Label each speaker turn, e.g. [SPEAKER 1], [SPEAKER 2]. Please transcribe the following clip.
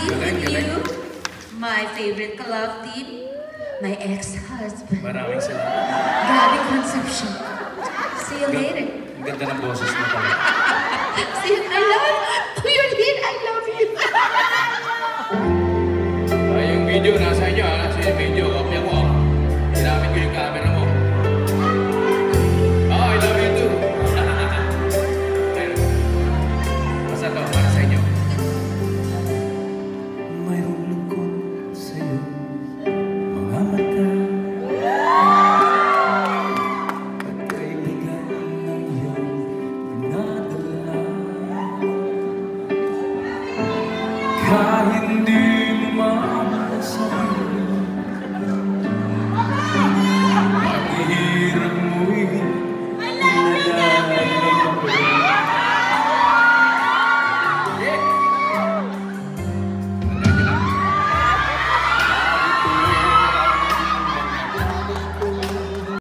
[SPEAKER 1] Galing,
[SPEAKER 2] with
[SPEAKER 1] galing.
[SPEAKER 2] you, my favorite ka-love team, my ex-husband,
[SPEAKER 1] Maraming salamat.
[SPEAKER 2] Gabby Concepcion. See you later.
[SPEAKER 1] Ang ganda ng boses mo talaga.
[SPEAKER 2] See you. I love Kuya Lin, I love you.
[SPEAKER 1] Yung video nasa inyo, ha? Nasa yung video, kopya ko. Ginamit ko yung camera mo. Oh, I love you too. Basta to, para sa inyo.
[SPEAKER 3] Mayroong lungkot sa'yo, mga mata. At kaibigan ng iyong pinadala. Kahit hindi